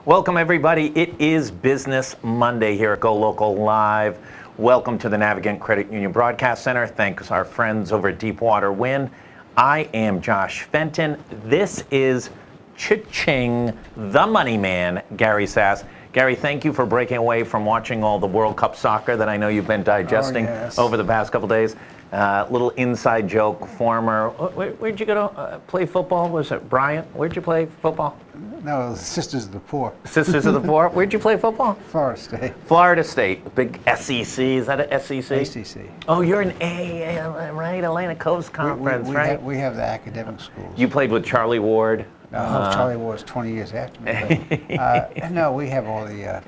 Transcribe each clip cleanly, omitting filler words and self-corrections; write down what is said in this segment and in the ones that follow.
Welcome, everybody. It is Business Monday here at GoLocal Live. Welcome to the Navigant Credit Union Broadcast Center. Thanks our friends over at Deepwater Wind. I am Josh Fenton. This is Cha-Ching, the money man, Gary Sass. Gary, thank you for breaking away from watching all the World Cup soccer that I know you've been digesting over the past couple days. Little inside joke, former, where'd you go to play football? Was it Bryant? Where'd you play football? No, Sisters of the Poor. Sisters of the Poor? Where'd you play football? Florida State. Florida State, big SEC. Is that an SEC? ACC. Oh, you're an A, right? Atlantic Coast Conference, right? We have the academic schools. You played with Charlie Ward? No, Charlie Ward's 20 years after me. But, no, we have all the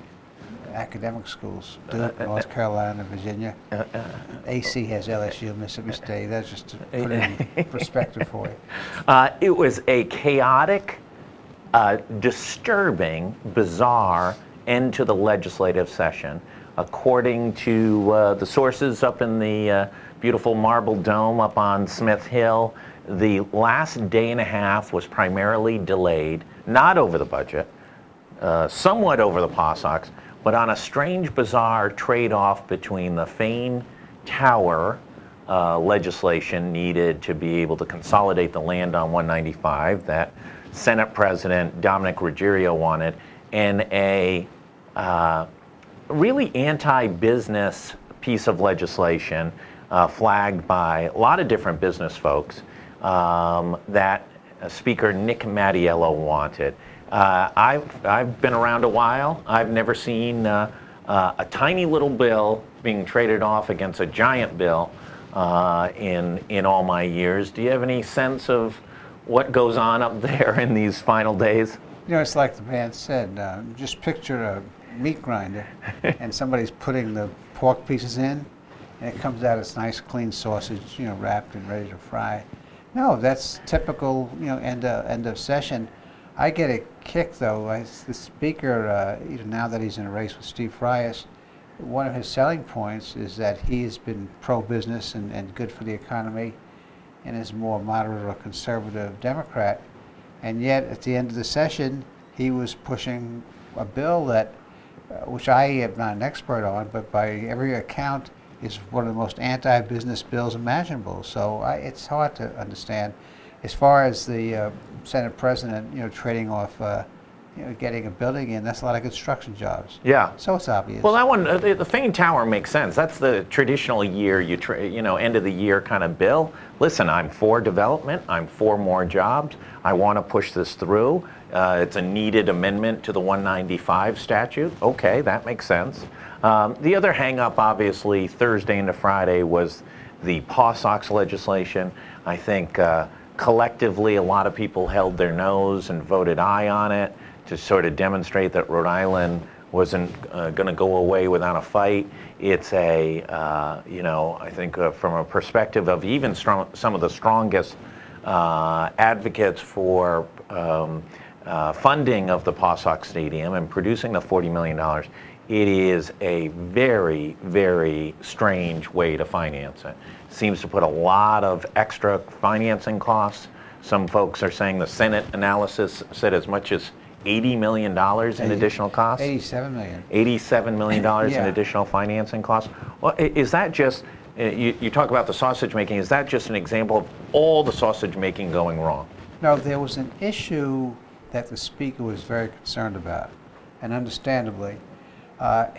academic schools, Duke, North Carolina, Virginia. AC has LSU, Mississippi State. That's just to put it in perspective for you. It was a chaotic, disturbing, bizarre end to the legislative session. According to the sources up in the beautiful marble dome up on Smith Hill, the last day and a half was primarily delayed, not over the budget, somewhat over the POSOX, but on a strange, bizarre trade-off between the Fane Tower legislation needed to be able to consolidate the land on 195 that Senate President Dominic Ruggiero wanted, and a really anti-business piece of legislation flagged by a lot of different business folks that Speaker Nick Mattiello wanted. I've been around a while. I've never seen a tiny little bill being traded off against a giant bill in all my years. Do you have any sense of what goes on up there in these final days? You know, it's like the man said, just picture a meat grinder and somebody's putting the pork pieces in and it comes out as nice clean sausage, you know, wrapped and ready to fry. No, that's typical, you know, end of session. I get a kick though, as the speaker, now that he's in a race with Steve Frias, one of his selling points is that he has been pro-business and good for the economy and is more moderate or conservative Democrat. And yet at the end of the session, he was pushing a bill that, which I am not an expert on, but by every account is one of the most anti-business bills imaginable. So it's hard to understand. As far as the Senate President, you know, trading off, you know, getting a building in, that's a lot of construction jobs. Yeah. So it's obvious. Well, that one, the Fane Tower makes sense. That's the traditional year, end of the year kind of bill. Listen, I'm for development. I'm for more jobs. I want to push this through. It's a needed amendment to the 195 statute. Okay, that makes sense. The other hang-up, obviously, Thursday into Friday was the POSOX legislation. I think collectively a lot of people held their nose and voted aye on it to sort of demonstrate that Rhode Island wasn't going to go away without a fight. It's a, I think from a perspective of even some of the strongest advocates for funding of the POSOX Stadium and producing the $40 million, it is a very, very strange way to finance it. Seems to put a lot of extra financing costs. Some folks are saying the Senate analysis said as much as $80 million in additional costs. $87 million. $87 million in additional financing costs. Well, is that just, you talk about the sausage making, is that just an example of all the sausage making going wrong? No, there was an issue that the speaker was very concerned about, and understandably.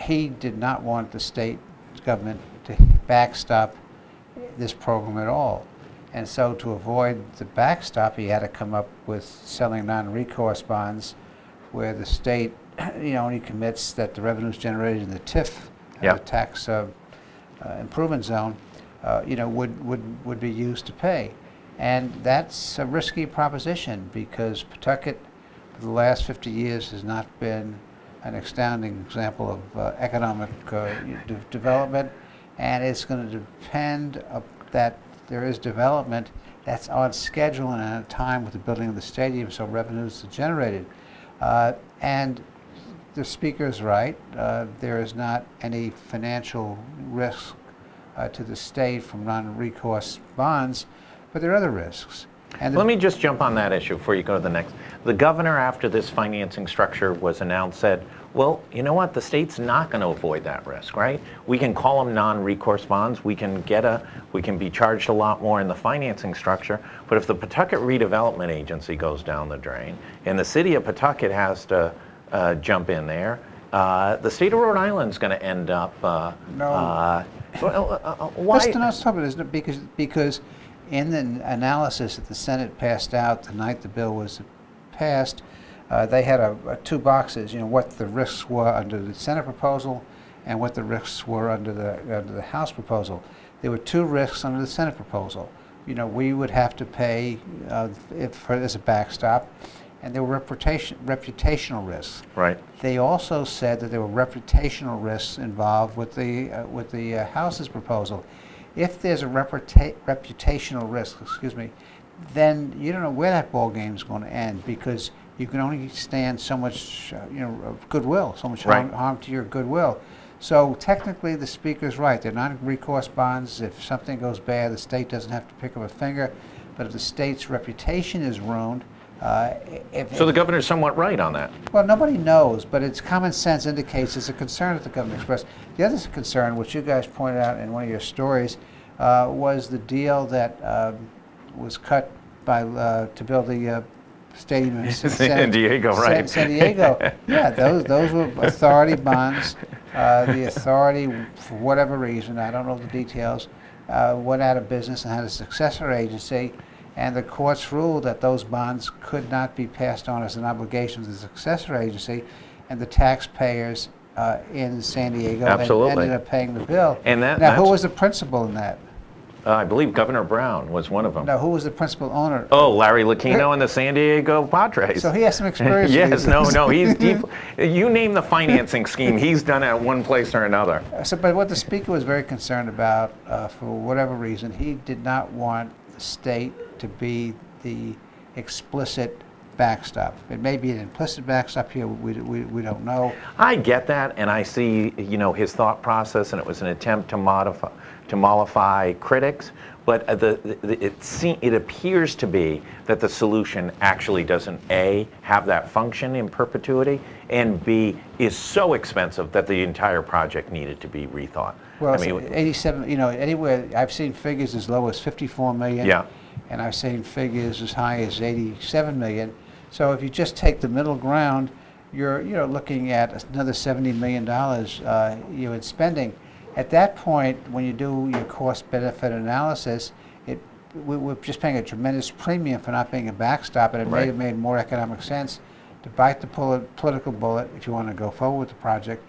He did not want the state government to backstop this program at all. And so to avoid the backstop, he had to come up with selling non-recourse bonds where the state only commits that the revenues generated in the TIF, the tax improvement zone, would be used to pay. And that's a risky proposition because Pawtucket for the last 50 years has not been an astounding example of economic development, and it's going to depend that there is development that's on schedule and on time with the building of the stadium, so revenues are generated. And the speaker is right. There is not any financial risk to the state from non-recourse bonds, but there are other risks. And Let me just jump on that issue before you go to the next. The governor, after this financing structure was announced, said, well, you know what, the state's not going to avoid that risk, right? We can call them non-recourse bonds. We can be charged a lot more in the financing structure. But if the Pawtucket Redevelopment Agency goes down the drain and the city of Pawtucket has to jump in there, the state of Rhode Island's going to end up. No. Why? That's not something, isn't it? Because in the analysis that the Senate passed out the night the bill was passed, they had two boxes. You know, what the risks were under the Senate proposal, and what the risks were under the House proposal. There were two risks under the Senate proposal. You know, we would have to pay as a backstop, and there were reputational risks. Right. They also said that there were reputational risks involved with the House's proposal. If there's a reputational risk, then you don't know where that ball game is going to end, because you can only stand so much, of goodwill, so much harm to your goodwill. So technically, the speaker's right. They're not recourse bonds. If something goes bad, the state doesn't have to pick up a finger. But if the state's reputation is ruined, so the governor's somewhat right on that. Well, nobody knows, but its common sense indicates it's a concern that the governor expressed. The other concern, which you guys pointed out in one of your stories, was the deal that was cut by to build the stadium in San Diego, right? San Diego. Yeah, those were authority bonds. The authority, for whatever reason, I don't know the details, went out of business and had a successor agency. And the courts ruled that those bonds could not be passed on as an obligation to the successor agency, and the taxpayers in San Diego ended up paying the bill. And now, who was the principal in that? I believe Governor Brown was one of them. No, who was the principal owner? Oh, Larry Lucchino and the San Diego Padres. So he has some experience. Yes, no, he's deep. You name the financing scheme, he's done it at one place or another. But what the speaker was very concerned about, for whatever reason, he did not want the state to be the explicit backstop. It may be an implicit backstop here, we don't know. I get that, and I see, his thought process, and it was an attempt to mollify critics, but it appears to be that the solution actually doesn't, A, have that function in perpetuity, and B, is so expensive that the entire project needed to be rethought. Well, I mean, 87, anywhere, I've seen figures as low as 54 million. Yeah. And I've seen figures as high as 87 million. So if you just take the middle ground, you're looking at another $70 million in spending. At that point, when you do your cost-benefit analysis, we're just paying a tremendous premium for not being a backstop, and it may have made more economic sense to bite the political bullet if you want to go forward with the project.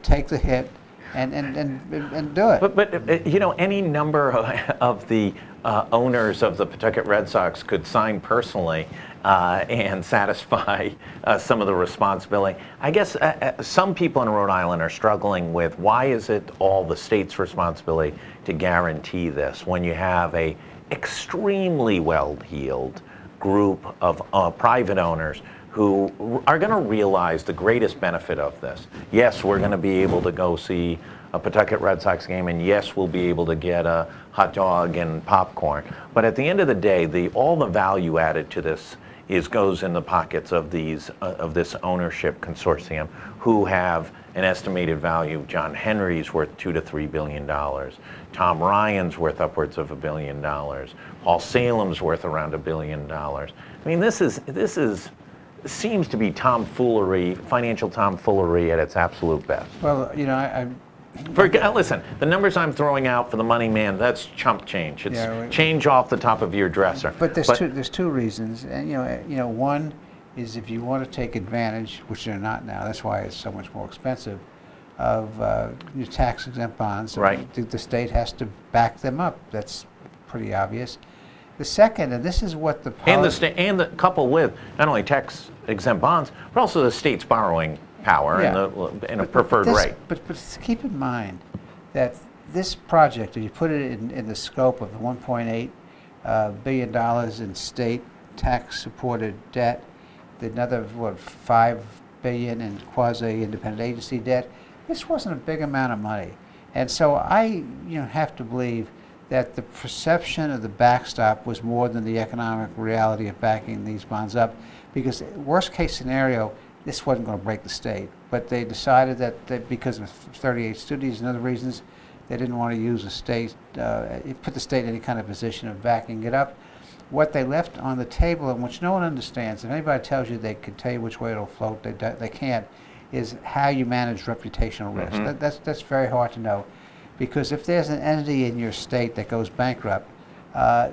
Take the hit and do it. But any number of the owners of the Pawtucket Red Sox could sign personally and satisfy some of the responsibility. I guess some people in Rhode Island are struggling with, why is it all the state's responsibility to guarantee this when you have a extremely well-heeled group of private owners who are going to realize the greatest benefit of this. Yes, we're going to be able to go see a Pawtucket Red Sox game, and yes, we'll be able to get a hot dog and popcorn. But at the end of the day, all the value added to this goes in the pockets of this ownership consortium, who have an estimated value. John Henry's worth $2 to $3 billion. Tom Ryan's worth upwards of $1 billion. Paul Salem's worth around $1 billion. I mean, this seems to be tomfoolery, financial tomfoolery at its absolute best. Well, listen, the numbers I'm throwing out for the money man, that's chump change. It's change off the top of your dresser. But there's two reasons, and one is if you want to take advantage, which they're not now. That's why it's so much more expensive, of your tax-exempt bonds. Right. The state has to back them up. That's pretty obvious. The second, and this is what the coupled with not only tax-exempt bonds, but also the state's borrowing power and a preferred rate. But keep in mind that this project, if you put it in the scope of the $1.8 billion in state tax-supported debt, another $5 billion in quasi-independent agency debt, this wasn't a big amount of money, and so I have to believe that the perception of the backstop was more than the economic reality of backing these bonds up, because worst case scenario, this wasn't going to break the state. But they decided that because of 38 studies and other reasons, they didn't want to use the state, put the state in any kind of position of backing it up. What they left on the table, and which no one understands, if anybody tells you they can tell you which way it'll float, they can't, is how you manage reputational risk. That's very hard to know. Because if there's an entity in your state that goes bankrupt,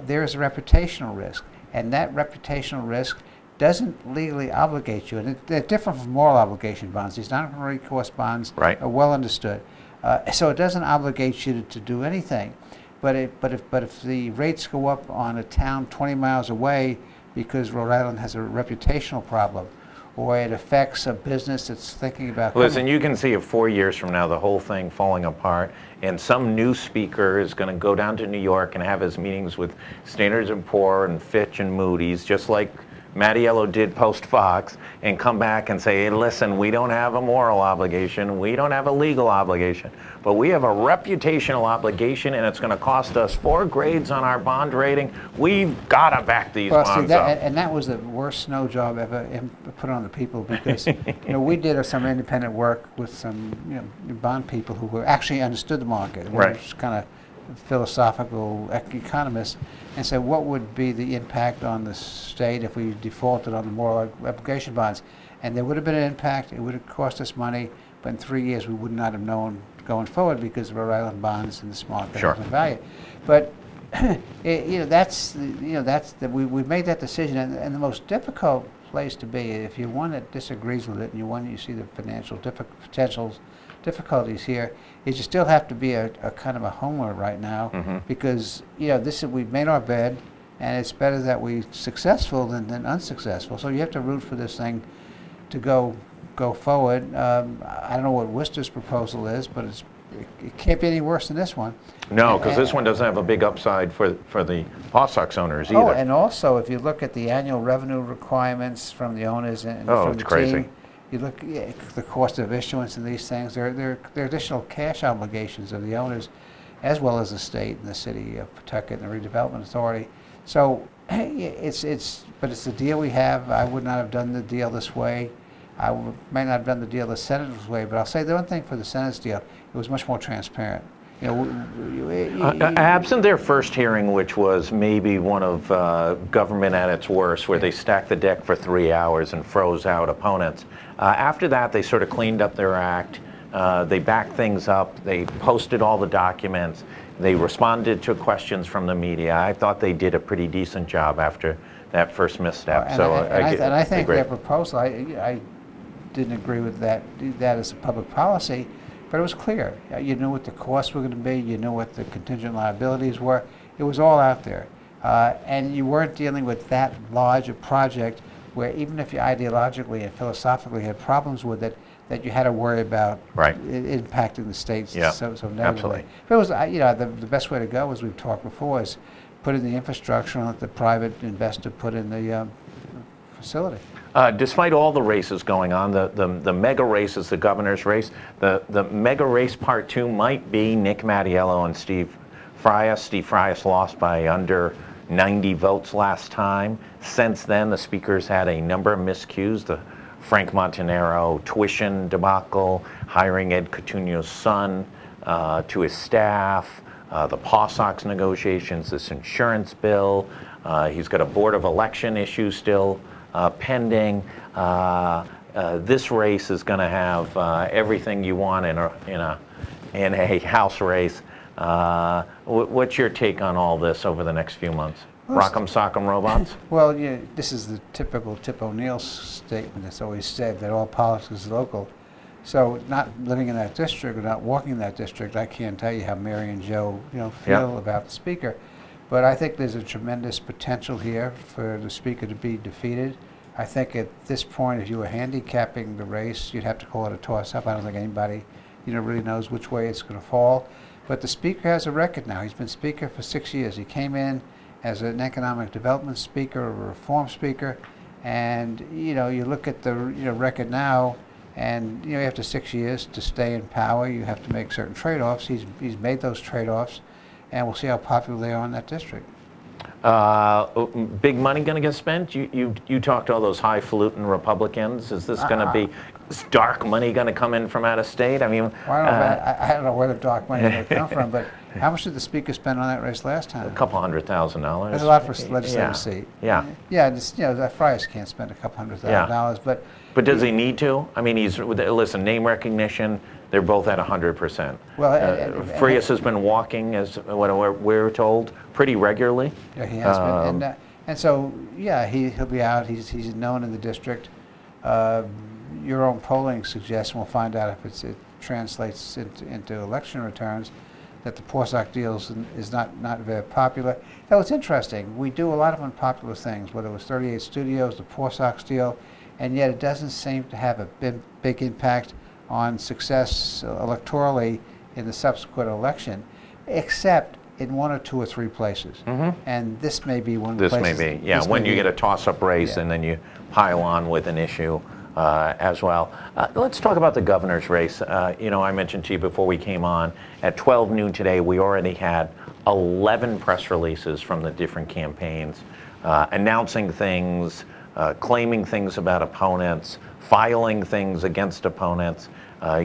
there is a reputational risk. And that reputational risk doesn't legally obligate you. And they're different from moral obligation bonds. These non-recourse bonds are well understood. So it doesn't obligate you to do anything. But if the rates go up on a town 20 miles away because Rhode Island has a reputational problem, or it affects a business that's thinking about... Listen, you can see it 4 years from now, the whole thing falling apart, and some new speaker is going to go down to New York and have his meetings with Standard & Poor and Fitch and Moody's, just like Mattiello did post-Fox, and come back and say, hey, listen, we don't have a moral obligation, we don't have a legal obligation, but we have a reputational obligation, and it's going to cost us 4 grades on our bond rating. We've got to back these bonds up. And that was the worst snow job ever put on the people, because we did some independent work with some bond people who actually understood the market. We were just kind of philosophical economists, and said, what would be the impact on the state if we defaulted on the moral obligation bonds? And there would have been an impact. It would have cost us money, but in 3 years we would not have known going forward because of Rhode Island bonds and the smart value. But we made that decision, and the most difficult place to be, if you're one that disagrees with it and you're one that you see the financial difficulties here, is you still have to be a kind of a homer right now, because we've made our bed, and it's better that we're successful than unsuccessful. So you have to root for this thing to go forward. I don't know what Worcester's proposal is, but it can't be any worse than this one. No, because this one doesn't have a big upside for the Pawsox owners either. Oh, and also if you look at the annual revenue requirements from the owners and from the crazy. team, you look at the cost of issuance and these things, there are additional cash obligations of the owners, as well as the state and the city of Pawtucket and the Redevelopment Authority. So it's the deal we have. I would not have done the deal this way. May not have done the deal the Senator's way, but I'll say the one thing for the Senate's deal, it was much more transparent. Absent their first hearing, which was maybe one of government at its worst, where they stacked the deck for 3 hours and froze out opponents. After that, they sort of cleaned up their act. They backed things up. They posted all the documents. They responded to questions from the media. I thought they did a pretty decent job after that first misstep. I think their proposal, I didn't agree with that as a public policy, but it was clear. You knew what the costs were going to be. You knew what the contingent liabilities were. It was all out there. And you weren't dealing with that large a project where even if you ideologically and philosophically had problems with it, that you had to worry about impacting the states so negatively. Absolutely. But it was, the best way to go, as we've talked before, is put in the infrastructure and let the private investor put in the facility. Despite all the races going on, the mega race is the governor's race. The mega race part 2 might be Nick Mattiello and Steve Frias. Steve Frias lost by under 90 votes last time. Since then, the speaker's had a number of miscues. The Frank Montanaro tuition debacle, hiring Ed Coutinho's son to his staff, the Pawsox negotiations, this insurance bill. He's got a Board of Election issue still pending. This race is going to have everything you want in a House race. What's your take on all this over the next few months? Rock'em sock'em robots? Well, this is the typical Tip O'Neill statement that's always said, that all politics is local. So not living in that district or not walking in that district, I can't tell you how Mary and Joe feel about the speaker. But I think there's a tremendous potential here for the speaker to be defeated. I think at this point, if you were handicapping the race, you'd have to call it a toss-up. I don't think anybody really knows which way it's going to fall. But the speaker has a record now. He's been speaker for 6 years. He came in as an economic development speaker, a reform speaker, and you look at the record now, and after 6 years to stay in power, you have to make certain trade-offs. He's made those trade-offs, and we'll see how popular they are in that district. Big money going to get spent? You talked to all those highfalutin Republicans. Is this going to be, is dark money going to come in from out of state? I mean, well, I don't know where the dark money is going to come from, but how much did the speaker spend on that race last time? a couple $100,000. That's a lot for a legislative seat. Yeah. Yeah, just, Friars can't spend a couple $100,000, but. But does he need to? I mean, listen, name recognition, they're both at 100%. Well, Frias has been walking, as what we're told, pretty regularly. Yeah, he has been. And so, yeah, he'll be out. He's known in the district. Your own polling suggests, and we'll find out if it translates into election returns, that the Porsac deal is not very popular. Though it's interesting, we do a lot of unpopular things, whether it was 38 Studios, the Porsac deal, and yet it doesn't seem to have a big impact on success electorally in the subsequent election, except in 1 or 2 or 3 places. And this may be one of the places. This may be, yeah, when you get a toss-up race and then you pile on with an issue as well. Let's talk about the governor's race. I mentioned to you before we came on, at 12 noon today, we already had 11 press releases from the different campaigns announcing things, claiming things about opponents, filing things against opponents,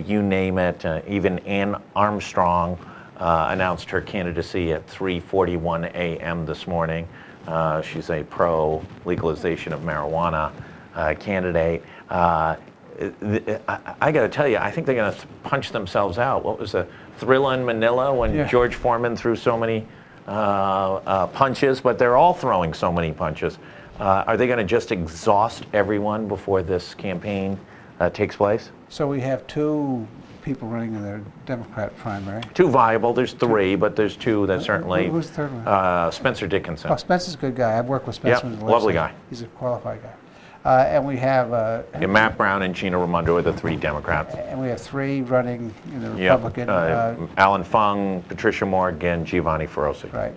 you name it. Even Ann Armstrong announced her candidacy at 3:41 a.m. this morning. She's a pro-legalization of marijuana candidate. I got to tell you, I think they're going to punch themselves out. What was the Thrilla in Manila when George Foreman threw so many punches? But they're all throwing so many punches. Are they going to just exhaust everyone before this campaign takes place? So we have 2 people running in their Democrat primary. 2 viable. There's 3, but there's 2 that certainly. Who's the third one? Spencer Dickinson. Oh, Spencer's a good guy. I've worked with Spencer. Yep, lovely guy. He's a qualified guy. And we have Matt Brown and Gina Raimondo are the 3 Democrats. And we have 3 running in the Republican. Alan Fung, Patricia Morgan, Giovanni Ferrosi. Right.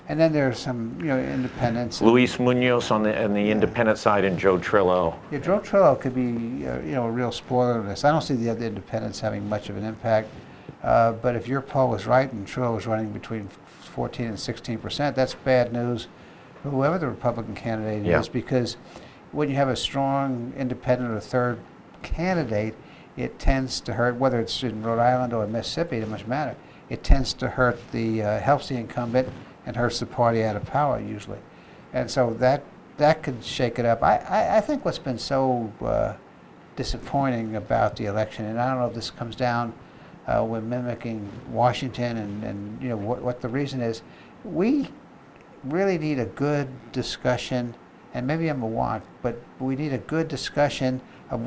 And then there's some, independents. Luis Munoz on the independent side, and Joe Trillo. Yeah, Joe Trillo could be, a real spoiler of this. I don't see the other independents having much of an impact. But if your poll was right and Trillo was running between 14 and 16%, that's bad news for whoever the Republican candidate is, because when you have a strong independent or third candidate, it tends to hurt, whether it's in Rhode Island or in Mississippi, it doesn't much matter. It tends to hurt helps the incumbent and hurts the party out of power usually. And so that could shake it up. I think what's been so disappointing about the election, and I don't know if this comes down with mimicking Washington and what the reason is, we really need a good discussion, and maybe I'm a wonk, but we need a good discussion of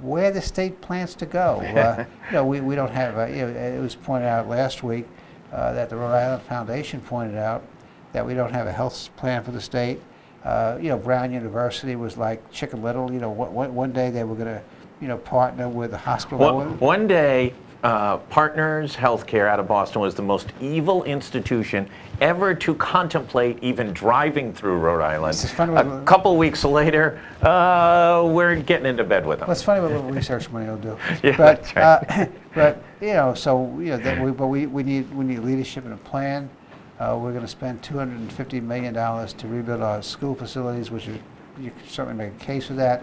where the state plans to go. We don't have, it was pointed out last week that the Rhode Island Foundation pointed out that we don't have a health plan for the state. Brown University was like Chicken Little. One day they were going to, partner with the hospital. One day, Partners Healthcare out of Boston was the most evil institution ever to contemplate even driving through Rhode Island. A couple weeks later, we're getting into bed with them. Well, it's funny what little research money will do. Yeah, but, that's right. we need leadership and a plan. We're going to spend $250 million to rebuild our school facilities, which you can certainly make a case for that.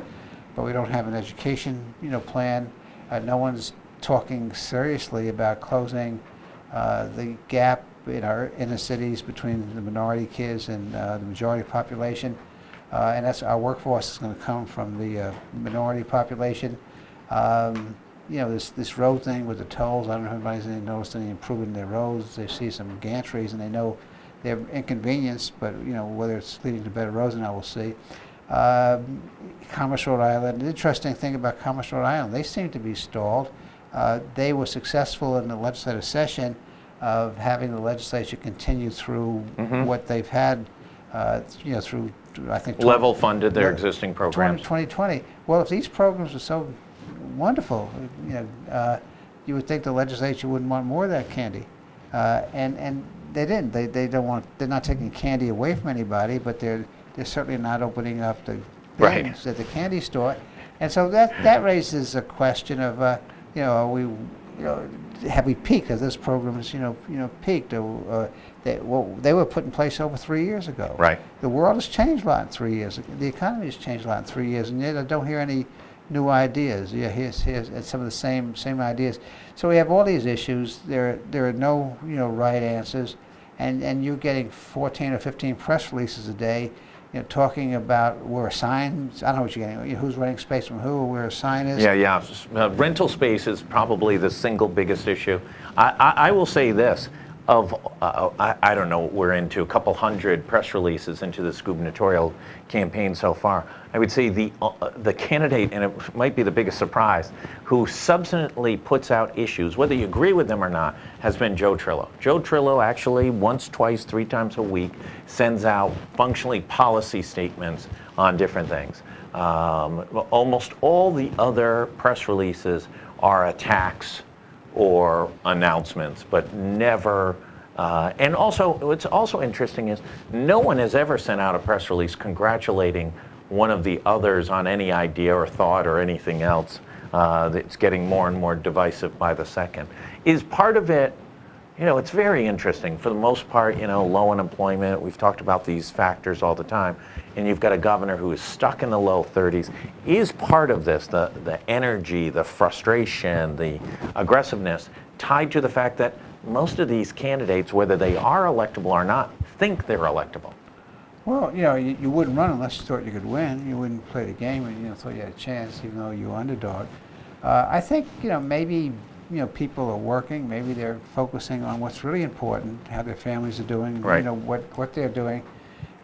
But we don't have an education, plan. No one's talking seriously about closing the gap in our inner cities between the minority kids and the majority population, and that's our workforce is going to come from the minority population. This road thing with the tolls, I don't know if anybody's noticed any improvement in their roads. They see some gantries and they know they're inconvenienced, but whether it's leading to better roads or not, we'll see. Commerce, Rhode Island. The interesting thing about Commerce, Rhode Island, they seem to be stalled. They were successful in the legislative session of having the legislature continue through what they've had, through, I think, level funded their existing programs. 2020. Well, if these programs are so wonderful, you would think the legislature wouldn't want more of that candy, and they didn't. They don't want. They're not taking candy away from anybody, but they're certainly not opening up the bins at the candy store, and so that raises a question of, are we you know, have we peaked? Have those programs, peaked? They were put in place over 3 years ago. Right. The world has changed a lot in 3 years. The economy has changed a lot in 3 years, and yet I don't hear any new ideas. Yeah, here's some of the same ideas. So we have all these issues. There are no right answers, and you're getting 14 or 15 press releases a day, talking about where a sign. I don't know what you're getting. Who's renting space from who, or where a sign is. Yeah. Rental space is probably the single biggest issue. I will say this. I don't know, we're into a couple hundred press releases into this gubernatorial campaign so far. I would say the candidate, and it might be the biggest surprise, who substantively puts out issues, whether you agree with them or not, has been Joe Trillo. Joe Trillo actually once, twice, 3 times a week sends out functionally policy statements on different things. Almost all the other press releases are attacks or announcements, but never. And also, what's also interesting is no one has ever sent out a press release congratulating one of the others on any idea or thought or anything else. That's getting more and more divisive by the second. Is part of it, it's very interesting. For the most part, low unemployment. We've talked about these factors all the time. And you've got a governor who is stuck in the low 30s. Is part of this, the energy, the frustration, the aggressiveness, tied to the fact that most of these candidates, whether they are electable or not, think they're electable? Well, you wouldn't run unless you thought you could win. You wouldn't play the game and thought you had a chance, even though you were underdog. I think maybe people are working. Maybe they're focusing on what's really important, how their families are doing, right. What they're doing,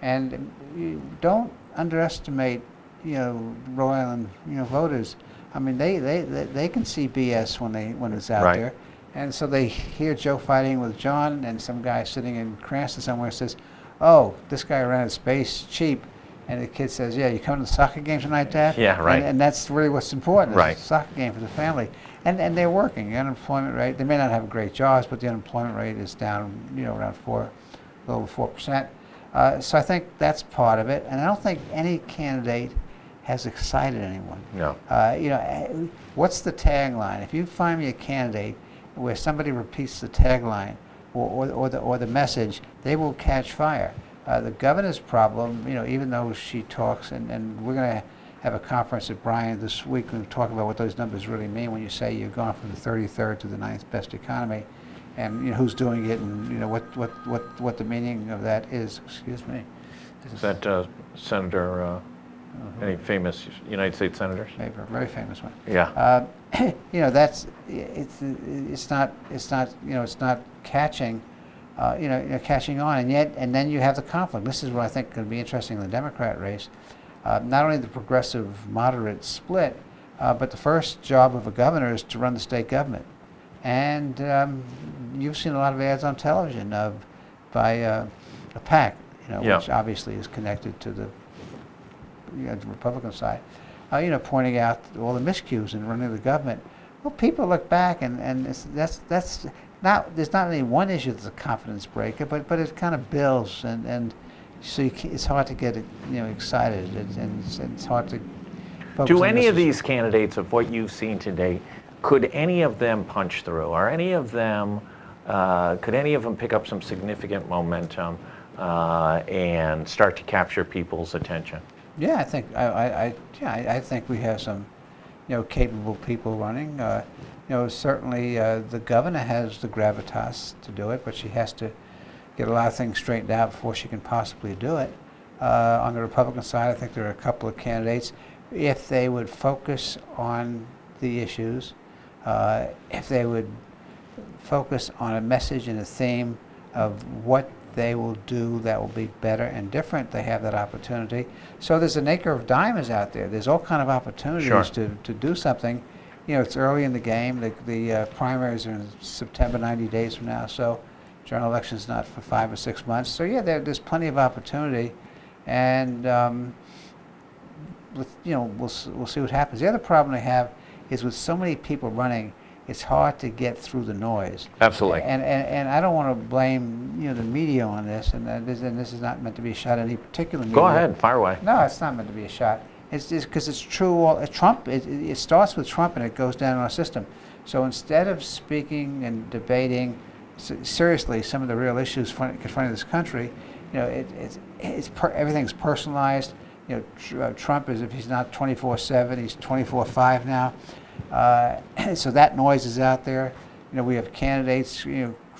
and you don't underestimate Rhode Island voters. I mean, they can see BS when it's out right. there, and so they hear Joe fighting with John, and some guy sitting in Cranston somewhere says, "Oh, this guy rented space cheap," and the kid says, "Yeah, you coming to the soccer game tonight, Dad?" Yeah, right. And that's really what's important. Right. It's a soccer game for the family, and they're working. The unemployment rate, they may not have great jobs, but the unemployment rate is down, around a little over 4%. So I think that's part of it, and I don't think any candidate has excited anyone. No. What's the tagline? If you find me a candidate where somebody repeats the tagline or the message, they will catch fire. The governor's problem, even though she talks, and we're going to have a conference at Bryan this week and talk about what those numbers really mean when you say you've gone from the 33rd to the 9th best economy, and who's doing it, and what the meaning of that is. Excuse me. Is that Senator? Any famous United States senators? Maybe a very famous one. Yeah. That's it's not catching, catching on, and then you have the conflict. This is what I think going to be interesting in the Democrat race. Not only the progressive moderate split, but the first job of a governor is to run the state government, and you've seen a lot of ads on television by a PAC, yeah. which obviously is connected to the the Republican side, pointing out all the miscues in running the government. Well, people look back, and that's not, there's not any one issue that's a confidence breaker, but it kind of builds, and so it's hard to get excited, and it's hard to focus Do on any of this. these candidates, of what you've seen today, could any of them punch through? Or any of them, could any of them pick up some significant momentum and start to capture people's attention? Yeah, I think I think we have some, capable people running. Certainly the governor has the gravitas to do it, but she has to get a lot of things straightened out before she can possibly do it. On the Republican side, I think there are a couple of candidates. If they would focus on the issues, if they would focus on a message and a theme of what they will do that will be better and different, they have that opportunity. So there's an acre of diamonds out there. There's all kind of opportunities Sure. to do something. It's early in the game. The primaries are in September, 90 days from now, so general election's not for 5 or 6 months. So yeah, there's plenty of opportunity, and we'll see what happens. The other problem they have is with so many people running, it's hard to get through the noise. Absolutely. And I don't want to blame the media on this, and this is not meant to be a shot at any particular media. Go ahead, fire away. No, it's not meant to be a shot. It's just because it's true. Trump. It starts with Trump and it goes down in our system. So instead of speaking and debating seriously some of the real issues confronting this country, everything's personalized. Trump is, if he's not 24/7, he's 24/5 now. So that noise is out there. We have candidates,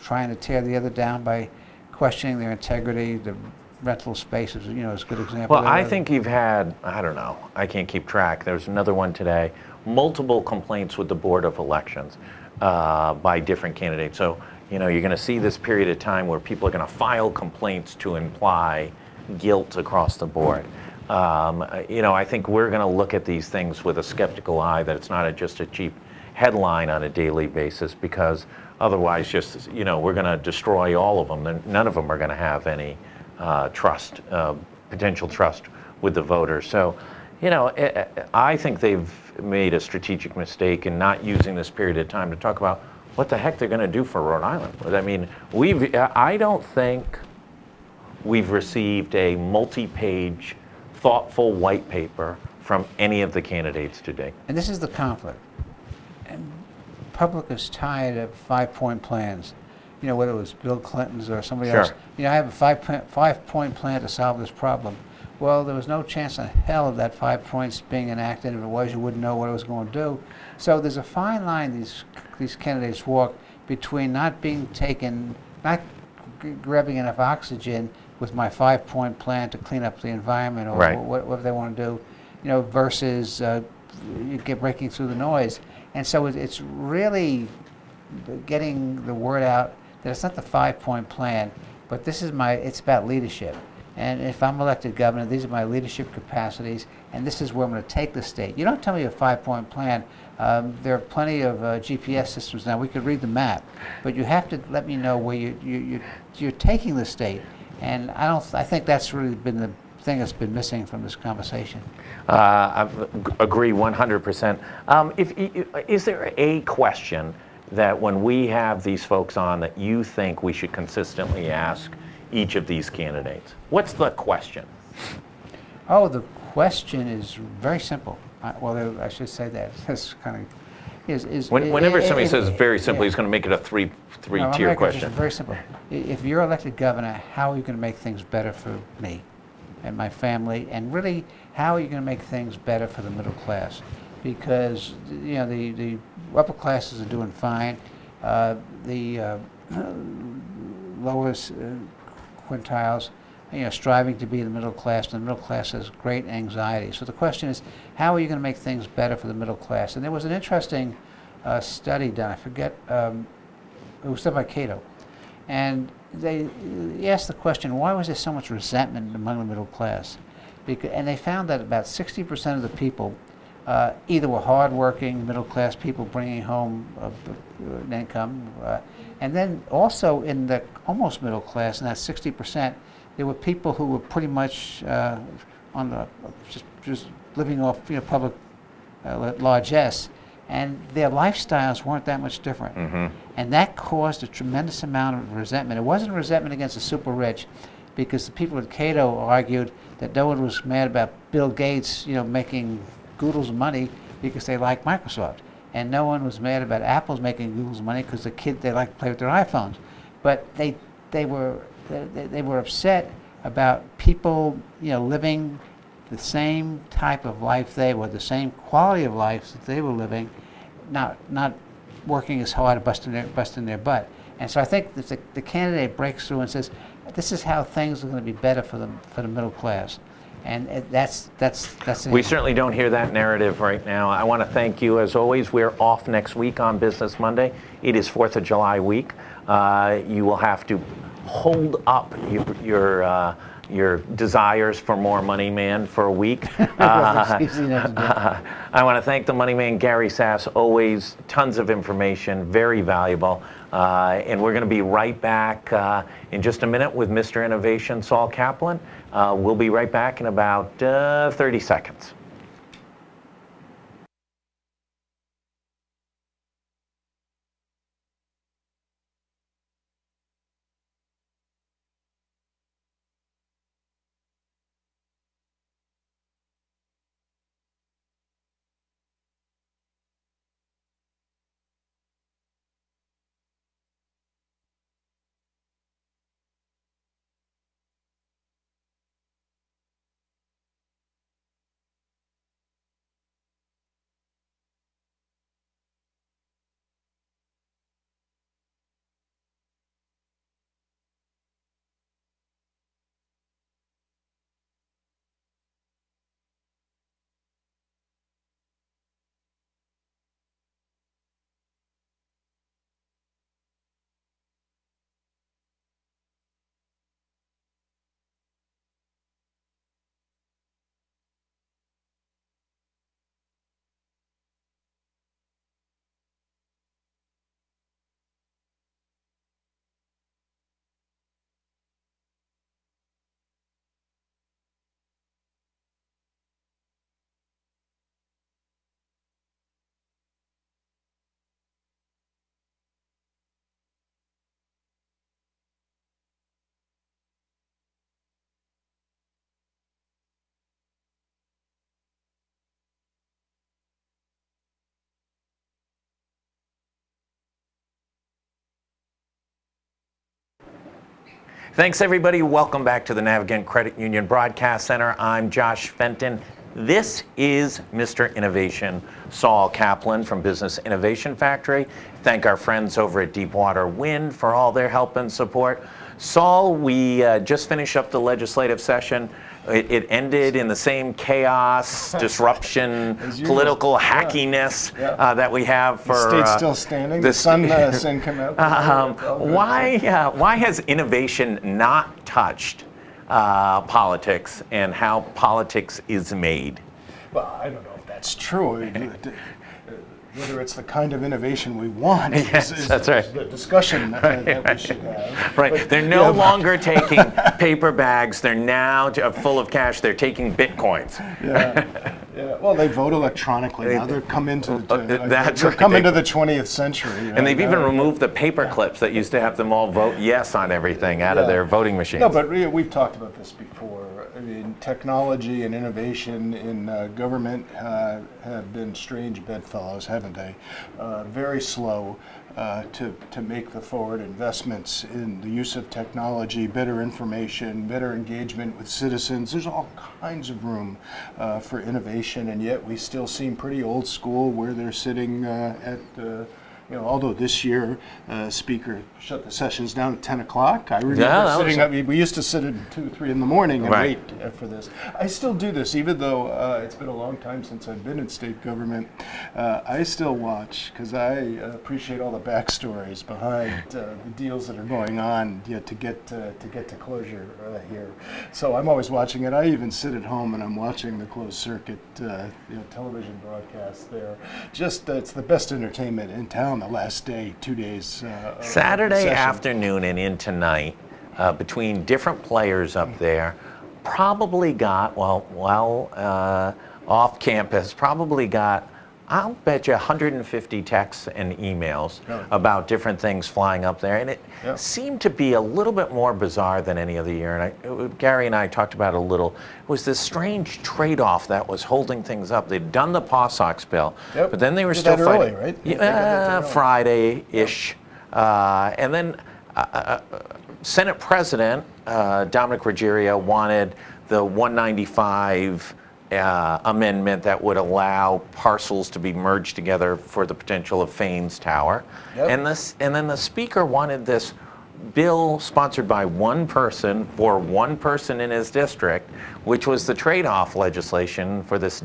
trying to tear the other down by questioning their integrity. The rental space is, is a good example. Well, I think you've had, I don't know, I can't keep track. There's another one today, multiple complaints with the Board of Elections by different candidates. So, you're going to see this period of time where people are going to file complaints to imply guilt across the board. I think we're going to look at these things with a skeptical eye, that it's not just a cheap headline on a daily basis, because otherwise we're going to destroy all of them. None of them are going to have any trust, potential trust with the voters. So, I think they've made a strategic mistake in not using this period of time to talk about what the heck they're going to do for Rhode Island. I mean, I don't think we've received a multi-page, thoughtful white paper from any of the candidates today. And this is the conflict. And the public is tired of 5-point plans. Whether it was Bill Clinton's or somebody else. I have a five-point plan to solve this problem. Well, there was no chance in hell of that 5 points being enacted. If it was, you wouldn't know what it was going to do. So there's a fine line these candidates walk between not grabbing enough oxygen with my 5-point plan to clean up the environment, or whatever they want to do, versus breaking through the noise. And so it's really getting the word out that it's not the 5-point plan, but it's about leadership. And if I'm elected governor, these are my leadership capacities, and this is where I'm going to take the state. You don't tell me a 5-point plan. There are plenty of GPS systems now. We could read the map, but you have to let me know where you're taking the state. And I think that's really been the thing that's been missing from this conversation. I agree 100%. Is there a question that when we have these folks on that you think we should consistently ask each of these candidates? What's the question? Oh, the question is very simple. Well, I should say that. That's kind of whenever somebody says very simple, he's going to make it a three-tier question. It's very simple. If you're elected governor, how are you going to make things better for me and my family? And really, how are you going to make things better for the middle class? Because the upper classes are doing fine. The lowest quintiles, striving to be the middle class, and the middle class has great anxiety. So the question is, how are you going to make things better for the middle class? And there was an interesting study done. I forget. It was done by Cato, and they asked the question, why was there so much resentment among the middle class? And they found that about 60% of the people either were hardworking middle class people bringing home an income, and then also in the almost middle class, in that 60%, there were people who were pretty much on the just living off public largesse, and their lifestyles weren't that much different. Mm-hmm. And that caused a tremendous amount of resentment. It wasn't resentment against the super rich, because the people at Cato argued that no one was mad about Bill Gates, making oodles of money because they like Microsoft, and no one was mad about Apple's making oodles of money because they like to play with their iPhones. But they were upset about people living the same type of life they were, the same quality of life that they were living, not working as hard, busting their butt. And so I think that the candidate breaks through and says, this is how things are going to be better for the middle class. And that's We certainly don't hear that narrative right now. I want to thank you, as always. We're off next week on Business Monday. It is 4th of July week. You will have to hold up your desires for more Money Man for a week. I want to thank the Money Man, Gary Sass. Always tons of information, very valuable. And we're going to be right back in just a minute with Mr. Innovation, Saul Kaplan. We'll be right back in about 30 seconds. Thanks, everybody. Welcome back to the Navigant Credit Union Broadcast Center. I'm Josh Fenton. This is Mr. Innovation, Saul Kaplan from Business Innovation Factory. Thank our friends over at Deepwater Wind for all their help and support. Saul, we just finished up the legislative session. It ended in the same chaos, disruption, political hackiness that we have for... The state's still standing, the sun come out. Why has innovation not touched politics and how politics is made? Well, I don't know if that's true. Whether it's the kind of innovation we want is that's right. the discussion that we should have. Right. But, they're no longer taking paper bags. They're now full of cash. They're taking bitcoins. Yeah. Well, they vote electronically now. They've come into the, into the 20th century. Right? And they've even removed the paper clips that used to have them all vote yes on everything out of their voting machines. No, but we've talked about this before. I mean, technology and innovation in government have been strange bedfellows, haven't they? Very slow to make the forward investments in the use of technology, better information, better engagement with citizens. There's all kinds of room for innovation, and yet we still seem pretty old school where they're sitting at although this year, Speaker shut the sessions down at 10 o'clock. I remember sitting up, we used to sit at 2, 3 in the morning and wait for this. I still do this, even though it's been a long time since I've been in state government. I still watch, because I appreciate all the backstories behind the deals that are going on to get to closure here. So I'm always watching it. I even sit at home and I'm watching the closed circuit television broadcast there. Just it's the best entertainment in town. The last day, 2 days. Saturday afternoon and into night, between different players up there, probably got, off campus, probably got, I'll bet you 150 texts and emails about different things flying up there. And it seemed to be a little bit more bizarre than any other year. And Gary and I talked about it a little. It was this strange trade-off that was holding things up. They'd done the PawSox bill, but then they were still fighting. Early, right? Friday-ish. And then Senate President Dominic Ruggiero wanted the 195 amendment that would allow parcels to be merged together for the potential of Faines Tower. And then the Speaker wanted this bill sponsored by one person for one person in his district, which was the trade-off legislation for this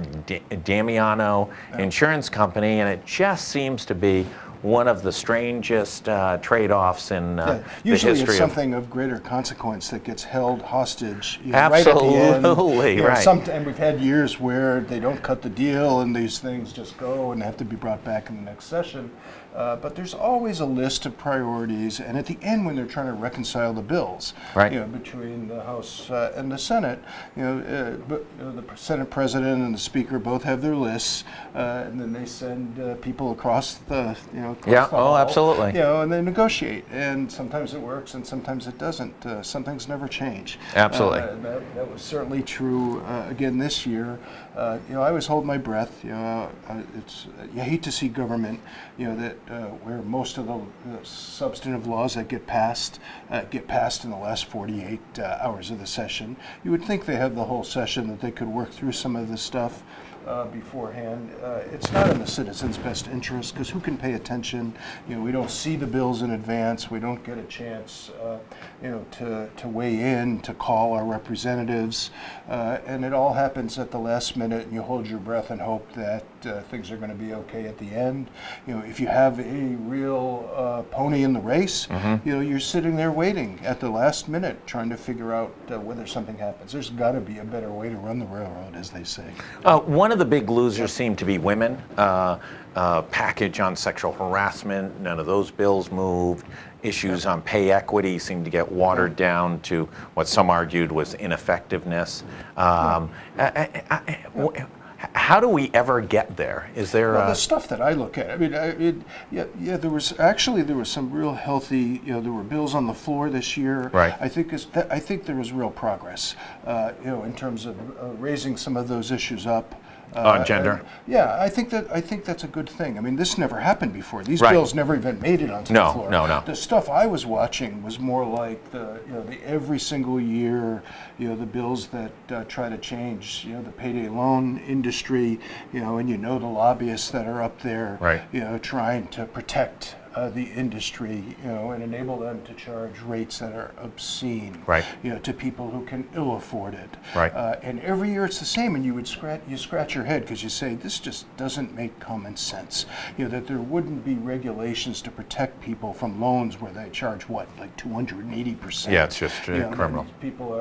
Damiano insurance company, and it just seems to be one of the strangest trade-offs in the history. Usually it's something of greater consequence that gets held hostage Absolutely, right at the end. And we've had years where they don't cut the deal and these things just go and have to be brought back in the next session. But there's always a list of priorities, and at the end when they're trying to reconcile the bills between the House and the Senate, the Senate President and the Speaker both have their lists, and then they send people across the the hall, absolutely. And they negotiate, and sometimes it works and sometimes it doesn't. Some things never change. Absolutely. That was certainly true again this year. I always hold my breath. You hate to see government, that where most of the substantive laws that get passed in the last 48 hours of the session. You would think they have the whole session that they could work through some of this stuff beforehand. It's not in the citizens' best interest, because who can pay attention? We don't see the bills in advance. We don't get a chance, to weigh in, to call our representatives, and it all happens at the last minute. And you hold your breath and hope that things are going to be okay at the end. If you have a real pony in the race, you're sitting there waiting at the last minute, trying to figure out whether something happens. There's got to be a better way to run the railroad, as they say. One of the big losers seem to be women. Package on sexual harassment, none of those bills moved. Issues on pay equity seem to get watered down to what some argued was ineffectiveness. How do we ever get there? Is there the stuff that I look at? I mean, there was some real healthy. There were bills on the floor this year. Right. I think there was real progress. In terms of raising some of those issues up. On gender? And, yeah, I think that's a good thing. I mean, this never happened before. These Right. bills never even made it onto the No, floor. no. The stuff I was watching was more like the every single year, the bills that try to change, the payday loan industry, and the lobbyists that are up there, Right. trying to protect the industry, and enable them to charge rates that are obscene, Right. to people who can ill afford it. Right. And every year it's the same, and you scratch your head because you say this just doesn't make common sense. That there wouldn't be regulations to protect people from loans where they charge what, like 280%. Yeah, it's just criminal. People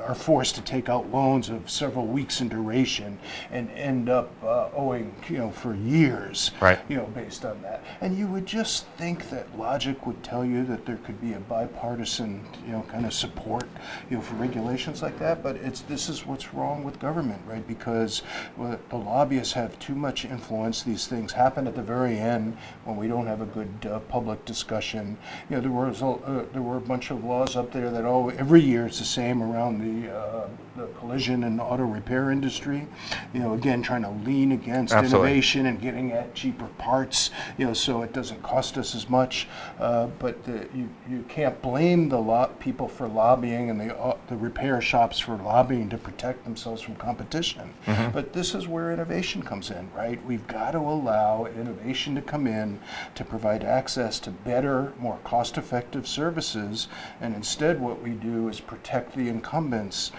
are forced to take out loans of several weeks in duration and end up owing, for years. Right. Based on that. And you would just think that logic would tell you that there could be a bipartisan, kind of support, for regulations like that. But this is what's wrong with government, right? Because the lobbyists have too much influence. These things happen at the very end when we don't have a good public discussion. There were a bunch of laws up there that every year it's the same around the collision and auto repair industry. Again, trying to lean against Absolutely. innovation and getting at cheaper parts, so it doesn't cost us as much. But you can't blame the people for lobbying and the repair shops for lobbying to protect themselves from competition. Mm-hmm. But this is where innovation comes in, right? We've got to allow innovation to come in to provide access to better, more cost-effective services. And instead, what we do is protect the incumbents,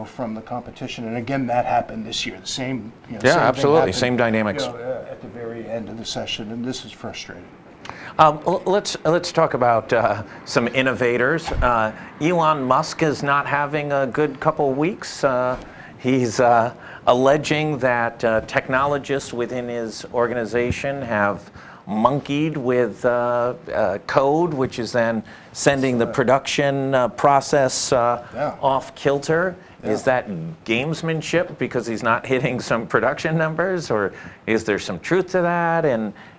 from the competition. And again, that happened this year. The same, Yeah, same thing absolutely. happened, Same dynamics. at the very end of the session, and this is frustrating. Let's talk about some innovators. Elon Musk is not having a good couple of weeks. He's alleging that technologists within his organization have monkeyed with code, which is then sending the production process off kilter. Yeah. Is that gamesmanship because he's not hitting some production numbers, or is there some truth to that?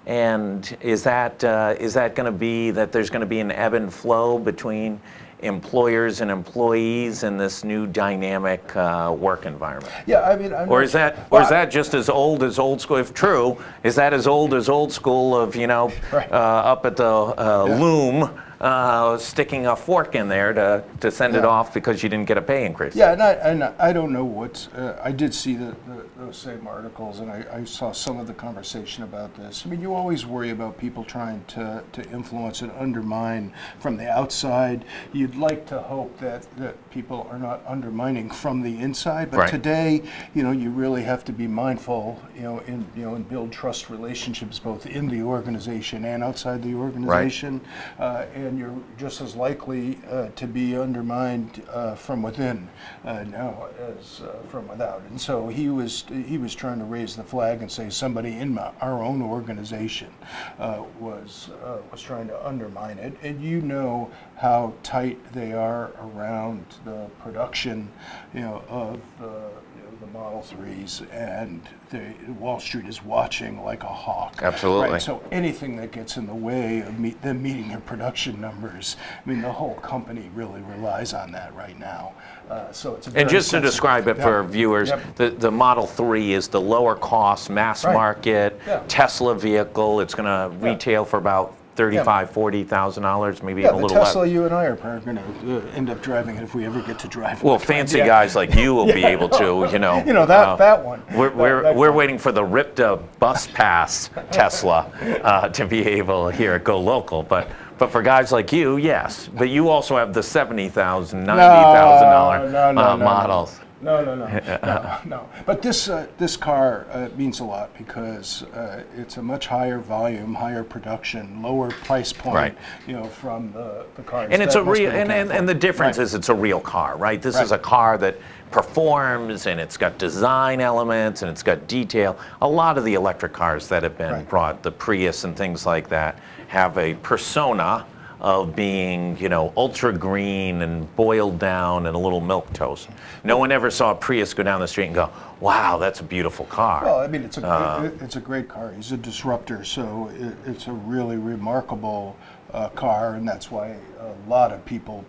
And is that going to be that there's going to be an ebb and flow between employers and employees in this new dynamic work environment? Yeah, I mean, Is that just as old school? If true, is that as old school of Right. up at the loom sticking a fork in there to send it off because you didn't get a pay increase? Yeah, and I don't know what I did see those same articles, and I saw some of the conversation about this. I mean, you always worry about people trying to influence and undermine from the outside. You'd like to hope that people are not undermining from the inside, but Right. today, you really have to be mindful, and build trust relationships both in the organization and outside the organization, and you're just as likely to be undermined from within now as from without. And so he was trying to raise the flag and say somebody in our own organization was trying to undermine it. And how tight they are around the production, of the Model 3s, and Wall Street is watching like a hawk. Absolutely. Right? So anything that gets in the way of them meeting their production numbers, I mean, the whole company really relies on that right now. So it's a very And just to sensitive- describe it for Yeah. viewers, Yep. the Model 3 is the lower cost, mass Right. market, Yeah. Tesla vehicle. It's going to retail for about $35,000, $40,000, maybe Yeah, a the little Tesla less. you and I are going to end up driving it if we ever get to drive it. Well, fancy Yeah. guys like you will be able to, that one. We're waiting for the RIPTA bus pass Tesla to be able here at GoLocal, but for guys like you, yes. But you also have the $70,000, $90,000 models. No. But this car means a lot because it's a much higher volume, higher production, lower price point. Right. From the cars. And it's that a most real, people can't and the afford. difference Right. is it's a real car, right? This is Right. a car that performs, and it's got design elements, and it's got detail. A lot of the electric cars that have been Right. brought, the Prius and things like that, have a persona of being, ultra green and boiled down and a little milquetoast. No one ever saw a Prius go down the street and go, "Wow, that's a beautiful car." Well, I mean, it's a great car. He's a disruptor, so it's a really remarkable car, and that's why a lot of people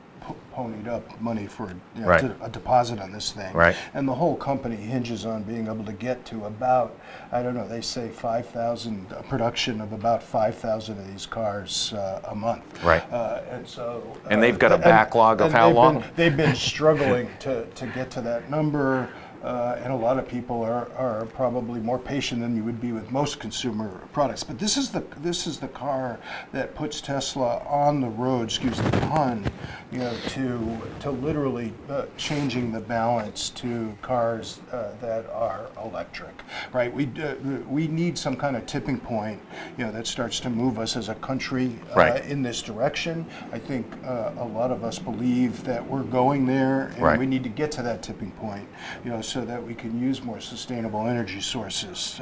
ponied up money for Right. a deposit on this thing. Right. And the whole company hinges on being able to get to about, I don't know, they say 5,000, production of about 5,000 of these cars a month. Right. And so. And they've got a backlog of how long? They've been struggling to get to that number. And a lot of people are probably more patient than you would be with most consumer products. But this is the car that puts Tesla on the road, excuse the pun, to literally changing the balance to cars that are electric, right? We need some kind of tipping point, that starts to move us as a country Right. in this direction. I think a lot of us believe that we're going there, and Right. we need to get to that tipping point, so that we can use more sustainable energy sources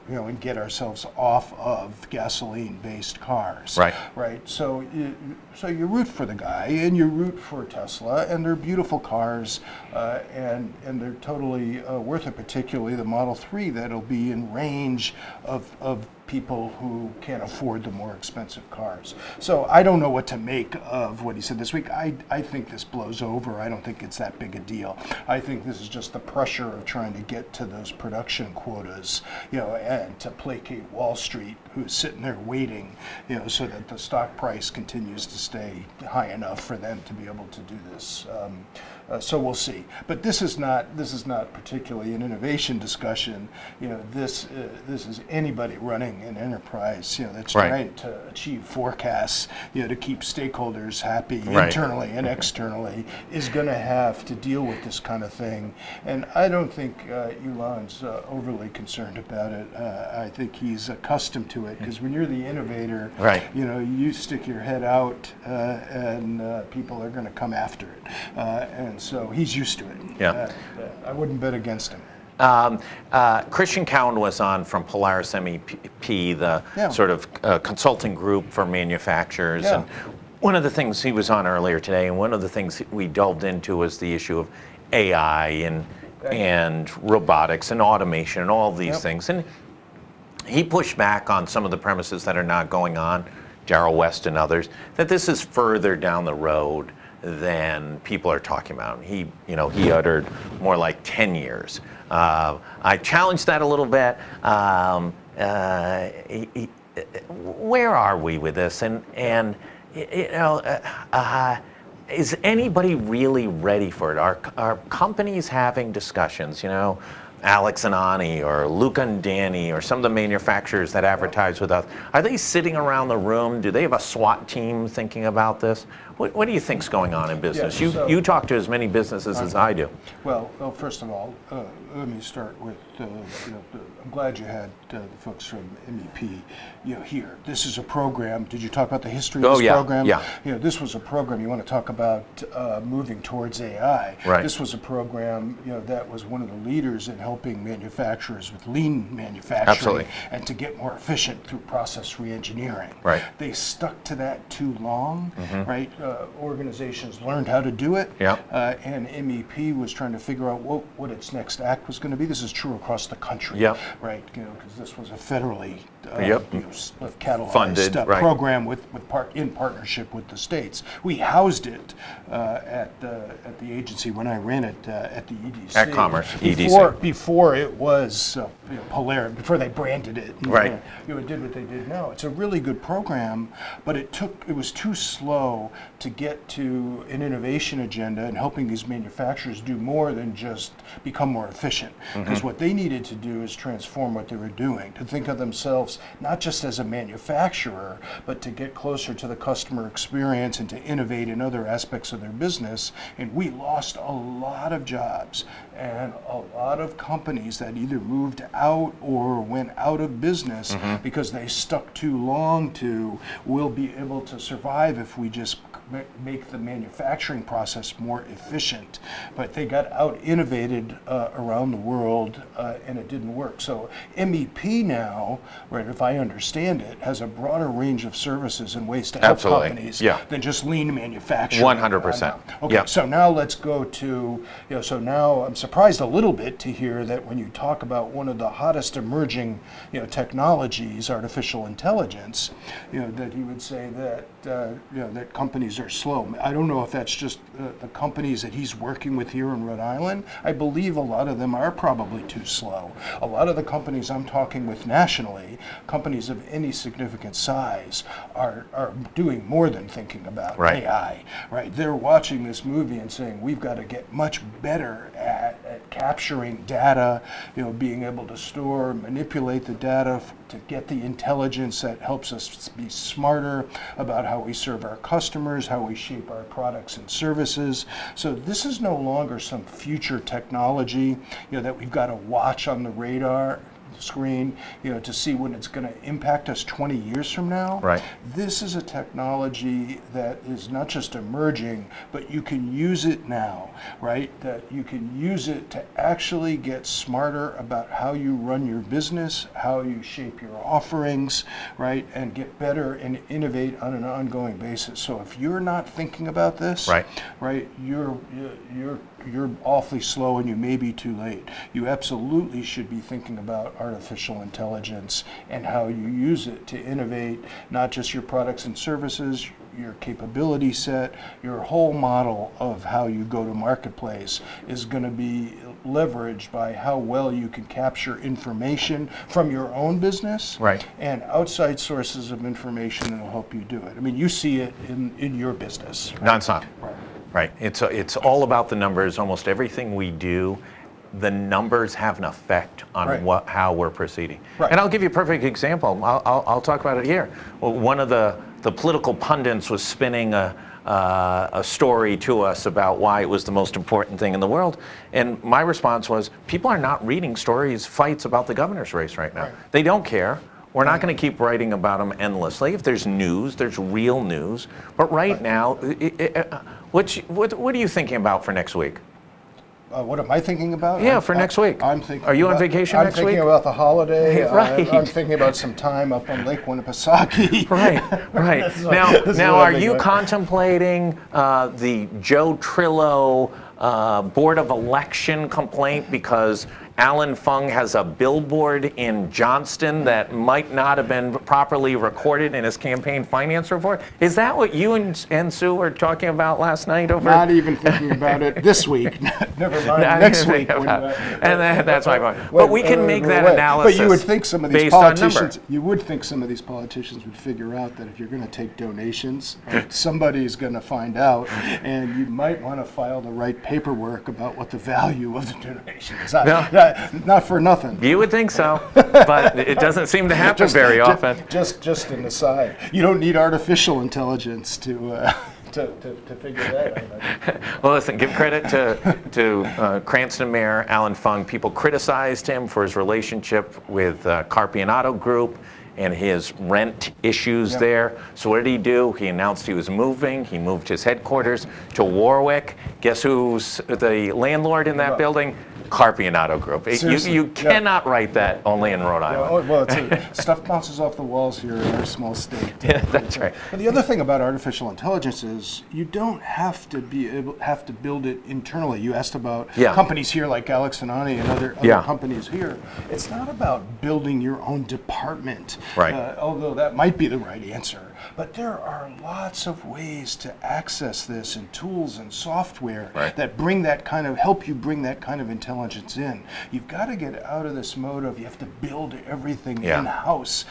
and get ourselves off of gasoline-based cars. Right. Right. So you root for the guy, and you root for Tesla, and they're beautiful cars, and they're totally worth it. Particularly the Model 3, that'll be in range of people who can't afford the more expensive cars. So I don't know what to make of what he said this week. I think this blows over. I don't think it's that big a deal. I think this is just the pressure of trying to get to those production quotas, and to placate Wall Street, who's sitting there waiting, so that the stock price continues to stay high enough for them to be able to do this. So we'll see. But this is not particularly an innovation discussion. This is anybody running an enterprise, that's Right. trying to achieve forecasts, to keep stakeholders happy Right. internally and externally, is going to have to deal with this kind of thing. And I don't think Elon's overly concerned about it. I think he's accustomed to it, because when you're the innovator, Right. you stick your head out, and people are going to come after it. And so he's used to it. Yeah. I wouldn't bet against him. Christian Cowan was on from Polaris MEP, the Yeah. sort of consulting group for manufacturers. Yeah. And one of the things he was on earlier today, and one of the things we delved into was the issue of AI and robotics and automation and all these Yep. things. And he pushed back on some of the premises that are not going on, Darrell West and others, that this is further down the road than people are talking about. He uttered more like 10 years. I challenged that a little bit. Where are we with this? And is anybody really ready for it? Are companies having discussions? Alex and Ani or Luca and Danny or some of the manufacturers that advertise with us, are they sitting around the room? Do they have a SWAT team thinking about this? What do you think's going on in business? Yeah, You talk to as many businesses as I do. Well, first of all, let me start with, I'm glad you had the folks from MEP, here. This is a program. Did you talk about the history of this program? Yeah. This was a program. You want to talk about moving towards AI. Right. This was a program, that was one of the leaders in helping manufacturers with lean manufacturing. Absolutely. And to get more efficient through process reengineering. Right. They stuck to that too long, right? Organizations learned how to do it. Yeah. And MEP was trying to figure out what its next act was going to be. This is true across the country, Yep. right? Because this was a federally catalyzed Funded, right. program in partnership with the states. We housed it at the agency when I ran it at the EDC. At Commerce, EDC. Before it was Polaris, before they branded it. Right. It did what they did now. It's a really good program, but it was too slow to get to an innovation agenda and helping these manufacturers do more than just become more efficient. Because what they needed to do is transform what they were doing, to think of themselves not just as a manufacturer, but to get closer to the customer experience and to innovate in other aspects of their business. And we lost a lot of jobs and a lot of companies that either moved out or went out of business because they stuck too long to, we'll be able to survive if we just make the manufacturing process more efficient. But they got out innovated around the world and it didn't work. So MEP now, right, if I understand it, has a broader range of services and ways to help Absolutely. companies Yeah. than just lean manufacturing. 100%. Okay, Yeah. so now let's go to, so now I'm surprised a little bit to hear that when you talk about one of the hottest emerging, technologies, artificial intelligence, that he would say that, that companies companies are slow. I don't know if that's just the companies that he's working with here in Rhode Island. I believe a lot of them are probably too slow. A lot of the companies I'm talking with nationally, companies of any significant size, are doing more than thinking about AI, right? They're watching this movie and saying, we've got to get much better at capturing data, being able to store, manipulate the data to get the intelligence that helps us be smarter about how we serve our customers, how we shape our products and services. So this is no longer some future technology, that we've got to watch on the radar screen, to see when it's going to impact us 20 years from now. Right. This is a technology that is not just emerging, but you can use it now, right? That you can use it to actually get smarter about how you run your business, how you shape your offerings, right? And get better and innovate on an ongoing basis. So if you're not thinking about this, right, you're awfully slow and you may be too late. You absolutely should be thinking about artificial intelligence and how you use it to innovate not just your products and services, your capability set, your whole model of how you go to marketplace is going to be leveraged by how well you can capture information from your own business and outside sources of information that will help you do it. I mean, you see it in your business. Nonstop. Right. It's all about the numbers. Almost everything we do, the numbers have an effect on how we're proceeding. And I'll give you a perfect example. I'll talk about it here. Well, one of the political pundits was spinning a story to us about why it was the most important thing in the world. And my response was, people are not reading fights about the governor's race right now. They don't care. We're not going to keep writing about them endlessly. If there's news, there's real news. But right now, what are you thinking about for next week? What am I thinking about? Yeah, for next week. I'm thinking. Are you on vacation next week? I'm thinking about the holiday. Right. I'm thinking about some time up on Lake Winnipesaukee. Right. Now, are you contemplating the Joe Trillo Board of Election complaint because Alan Fung has a billboard in Johnston that might not have been properly recorded in his campaign finance report? Is that what you and Sue were talking about last night over? Not even thinking about it this week. Never mind next week. That's my point. But we can make that analysis. But you would think some of these politicians. You would think some of these politicians would figure out that if you're going to take donations, somebody's going to find out, and you might want to file the right paperwork about what the value of the donation is. Not for nothing. You would think so, but it doesn't seem to happen very often. Just an aside, you don't need artificial intelligence to figure that out. Well, listen, give credit to Cranston Mayor Alan Fung. People criticized him for his relationship with Carpianato Group and his rent issues there. So what did he do? He announced he was moving. He moved his headquarters to Warwick. Guess who's the landlord in that building? Carpianato Group. You cannot write that only in Rhode Island. Well, stuff bounces off the walls here in our small state. That's right. But the other thing about artificial intelligence is you don't have to build it internally. You asked about companies here like Alex and Ani and other companies here. It's not about building your own department, although that might be the right answer. But there are lots of ways to access this and tools and software that bring that help you bring that kind of intelligence in. You've got to get out of this mode of you have to build everything in-house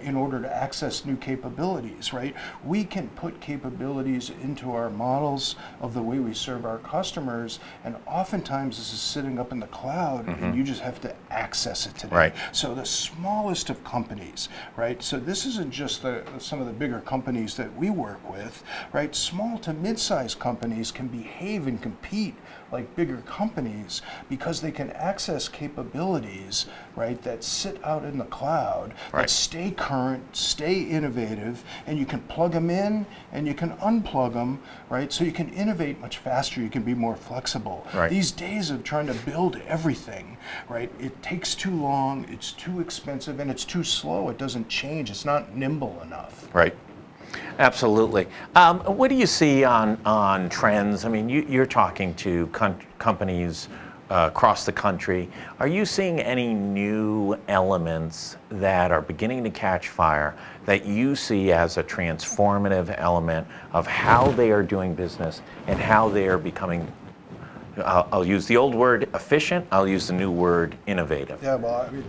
in order to access new capabilities, right? We can put capabilities into our models of the way we serve our customers, and oftentimes this is sitting up in the cloud and you just have to access it today. So the smallest of companies, right? So this isn't just some of the bigger companies that we work with, right? Small to mid-sized companies can behave and compete like bigger companies because they can access capabilities, right, that sit out in the cloud, that stay current, stay innovative, and you can plug them in and you can unplug them, right? So you can innovate much faster, you can be more flexible. These days of trying to build everything, right, it takes too long, it's too expensive, and it's too slow. It doesn't change, it's not nimble enough. Absolutely. What do you see on trends? I mean, you're talking to companies across the country. Are you seeing any new elements that are beginning to catch fire that you see as a transformative element of how they are doing business and how they are becoming, I'll use the old word efficient, I'll use the new word innovative? Yeah, well, I mean,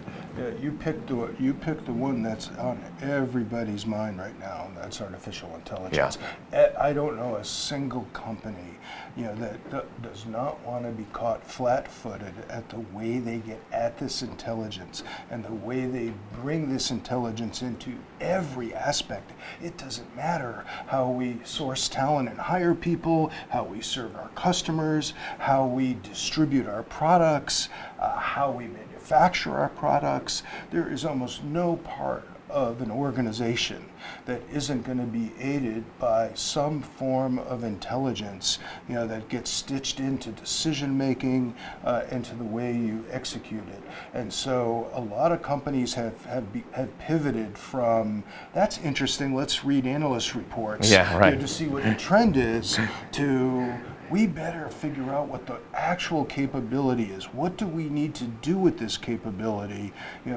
you picked the one that's on everybody's mind right now, and that's artificial intelligence. Yeah. I don't know a single company, that does not want to be caught flat-footed at the way they get at this intelligence and the way they bring this intelligence into every aspect. It doesn't matter how we source talent and hire people, how we serve our customers, how we distribute our products, how we manufacture our products. There is almost no part of an organization that isn't going to be aided by some form of intelligence, that gets stitched into decision making and to the way you execute it. And so a lot of companies have pivoted from, that's interesting, let's read analyst reports, to see what the trend is, to we better figure out what the actual capability is. What do we need to do with this capability,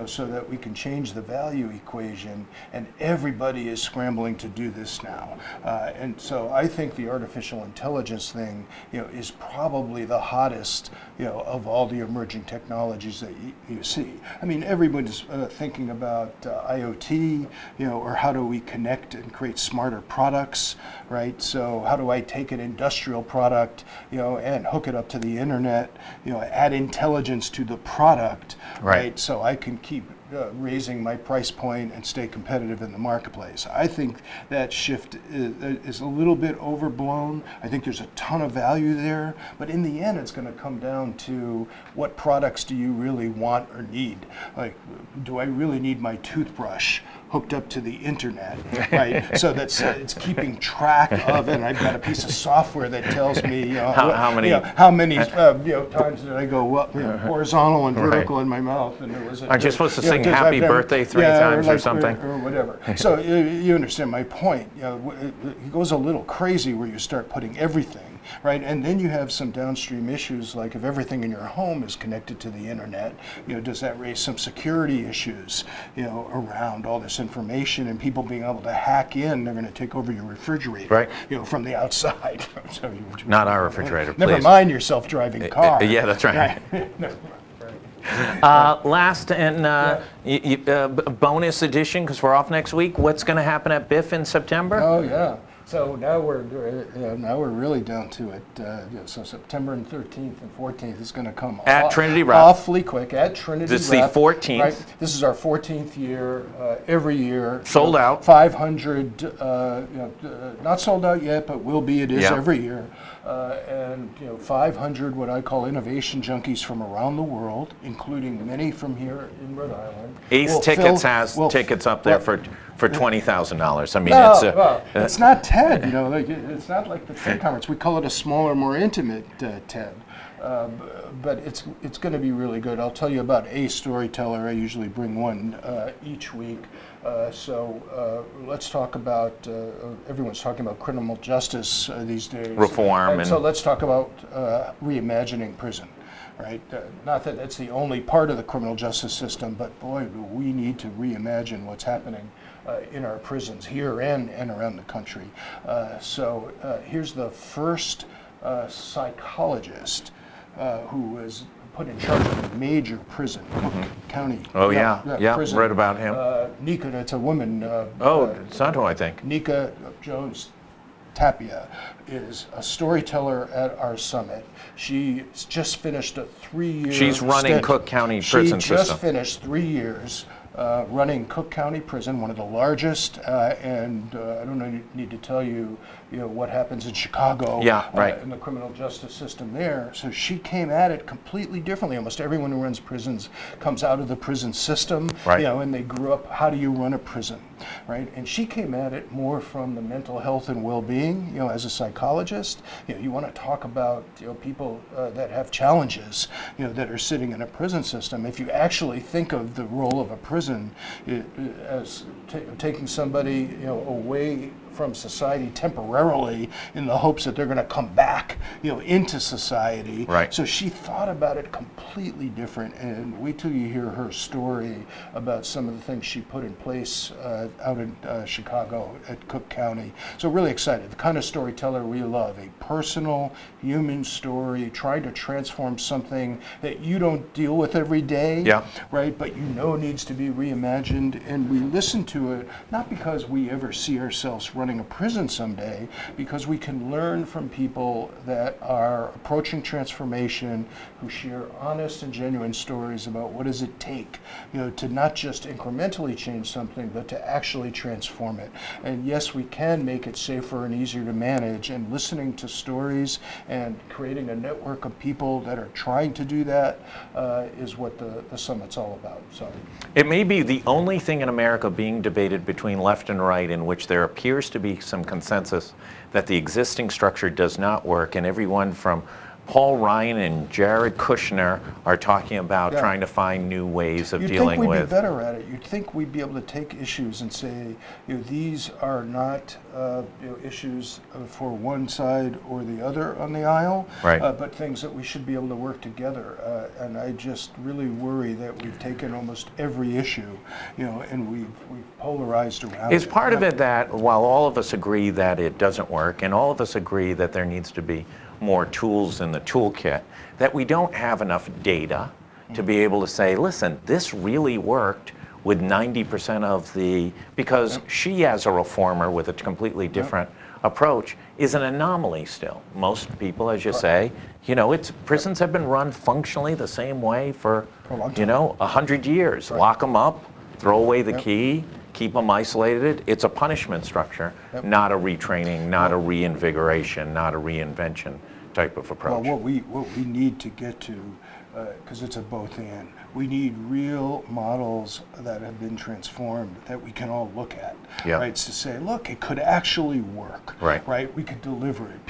so that we can change the value equation, and everybody is scrambling to do this now. And so I think the artificial intelligence thing, is probably the hottest, of all the emerging technologies that you see. I mean, everybody's thinking about IoT, or how do we connect and create smarter products, right? So how do I take an industrial product, and hook it up to the internet, add intelligence to the product, right? So I can keep raising my price point and stay competitive in the marketplace. I think that shift is a little bit overblown. I think there's a ton of value there, but in the end, it's going to come down to what products do you really want or need? Like, do I really need my toothbrush hooked up to the internet, right? So that's it's keeping track of it. And I've got a piece of software that tells me how many times did I go horizontal and vertical in my mouth, and there was. Aren't you supposed to sing "Happy Birthday" three times or something? Or whatever. So you understand my point. It goes a little crazy where you start putting everything. Right, and then you have some downstream issues, like if everything in your home is connected to the internet, does that raise some security issues, around all this information and people being able to hack in? They're going to take over your refrigerator, right? From the outside. So not our refrigerator, never please. mind your self-driving car. Yeah, that's right. Last and bonus edition, because we're off next week. What's going to happen at BIF in September? Oh yeah. So now we're really down to it. So September 13th and 14th is going to come at Trinity Rep. Awfully quick at Trinity Rep. This is the 14th. Right? This is our 14th year. Every year. Sold out. 500. Not sold out yet, but will be. It is every year. And 500 what I call innovation junkies from around the world, including many from here in Rhode Island. Ace Tickets has tickets up there for $20,000. I mean, it's not TED. It's not like the TED conference. We call it a smaller, more intimate TED. But it's going to be really good. I'll tell you about a storyteller. I usually bring one each week. So let's talk about, everyone's talking about criminal justice these days. Reform. And so let's talk about reimagining prison. Right? Not that it's the only part of the criminal justice system, but boy, do we need to reimagine what's happening in our prisons here and around the country. So here's the first psychologist who was put in charge of a major prison, Cook County. Oh yeah, prison. Read about him. Nika, that's a woman. Santo, I think. Nika Jones Tapia is a storyteller at our summit. She's just finished a 3-year She's running stint. Cook County prison system. She just finished 3 years running Cook County Prison, one of the largest, and I don't need to tell you, what happens in Chicago in the criminal justice system there. So she came at it completely differently. Almost everyone who runs prisons comes out of the prison system, and they grew up, how do you run a prison, right? And she came at it more from the mental health and well-being, as a psychologist. You want to talk about, people that have challenges, that are sitting in a prison system. If you actually think of the role of a prison as taking somebody, away from society temporarily in the hopes that they're going to come back, into society. Right. So she thought about it completely different. And wait till you hear her story about some of the things she put in place out in Chicago at Cook County. So really excited. The kind of storyteller we love, a personal human story, trying to transform something that you don't deal with every day, Yeah. right? But needs to be reimagined, and we listen to it not because we ever see ourselves running a prison someday, because we can learn from people that are approaching transformation, who share honest and genuine stories about what does it take, to not just incrementally change something, but to actually transform it. And yes, we can make it safer and easier to manage, and listening to stories and creating a network of people that are trying to do that is what the summit's all about. So it may be the only thing in America being debated between left and right in which there appears to be some consensus that the existing structure does not work, and everyone from Paul Ryan and Jared Kushner are talking about trying to find new ways of dealing with. You'd think we'd be better at it. You'd think we'd be able to take issues and say, these are not issues for one side or the other on the aisle, right. But things that we should be able to work together. And I just really worry that we've taken almost every issue, and we've polarized around Is it. part of it that while all of us agree that it doesn't work, and all of us agree that there needs to be more tools in the toolkit, that we don't have enough data to be able to say, listen, this really worked with 90% of the, because she as a reformer with a completely different approach is an anomaly still. Most people, as you say, prisons have been run functionally the same way for, 100 years. Lock them up, throw away the key, keep them isolated. It's a punishment structure, not a retraining, not a reinvigoration, not a reinvention type of approach. Well, what we need to get to, because it's a both and, we need real models that have been transformed that we can all look at, right? To say, look, it could actually work, right? We could deliver it.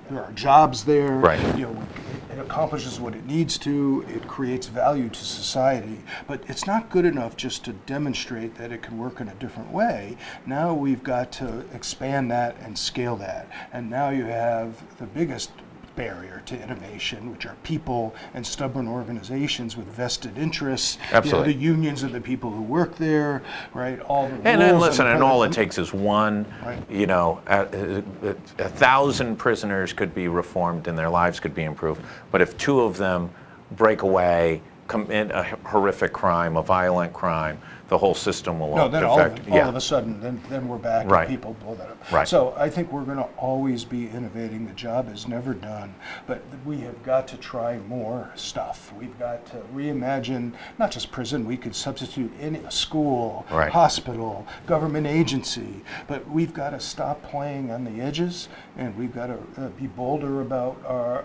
There are jobs there, right. It accomplishes what it needs to, it creates value to society, but it's not good enough just to demonstrate that it can work in a different way. Now we've got to expand that and scale that, and now you have the biggest barrier to innovation, which are people and stubborn organizations with vested interests. Absolutely. The unions of the people who work there, right? All the and then rules listen, and all it takes is one, right. 1,000 prisoners could be reformed and their lives could be improved. But if 2 of them break away, commit a horrific crime, a violent crime, the whole system will then all of a sudden, then we're back and people blow that up. Right. So I think we're going to always be innovating. The job is never done, but we have got to try more stuff. We've got to reimagine not just prison. We could substitute any school, hospital, government agency, but we've got to stop playing on the edges, and we've got to be bolder about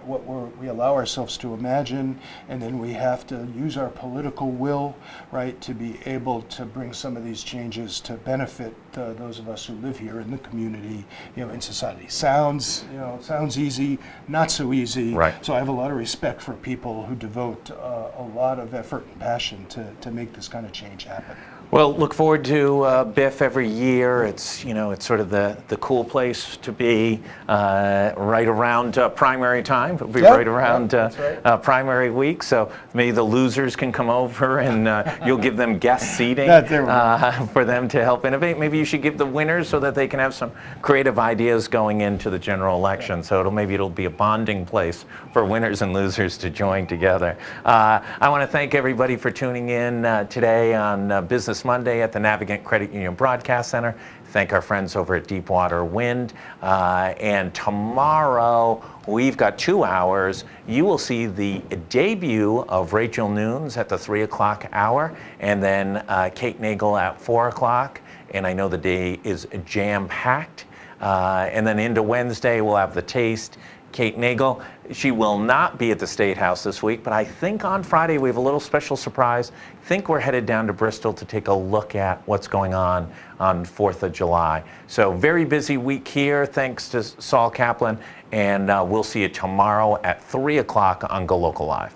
what we allow ourselves to imagine, and then we have to use our political will, right, to be able to bring some of these changes to benefit those of us who live here in the community, in society. Sounds easy, not so easy. Right. So I have a lot of respect for people who devote a lot of effort and passion to make this kind of change happen. Well, look forward to BIF every year. It's it's sort of the cool place to be right around primary time. It'll be right around primary week. So maybe the losers can come over and you'll give them guest seating for them to help innovate. Maybe you should give the winners so that they can have some creative ideas going into the general election. So maybe it'll be a bonding place for winners and losers to join together. I want to thank everybody for tuning in today on Business Monday at the Navigant Credit Union Broadcast Center. Thank our friends over at Deepwater Wind. And tomorrow, we've got 2 hours. You will see the debut of Rachel Nunes at the 3 o'clock hour, and then Kate Nagel at 4 o'clock. And I know the day is jam-packed. And then into Wednesday, we'll have the taste. Kate Nagel, she will not be at the State House this week, but I think on Friday we have a little special surprise. I think we're headed down to Bristol to take a look at what's going on 4th of July. So very busy week here, thanks to Saul Kaplan, and we'll see you tomorrow at 3 o'clock on GoLocal Live.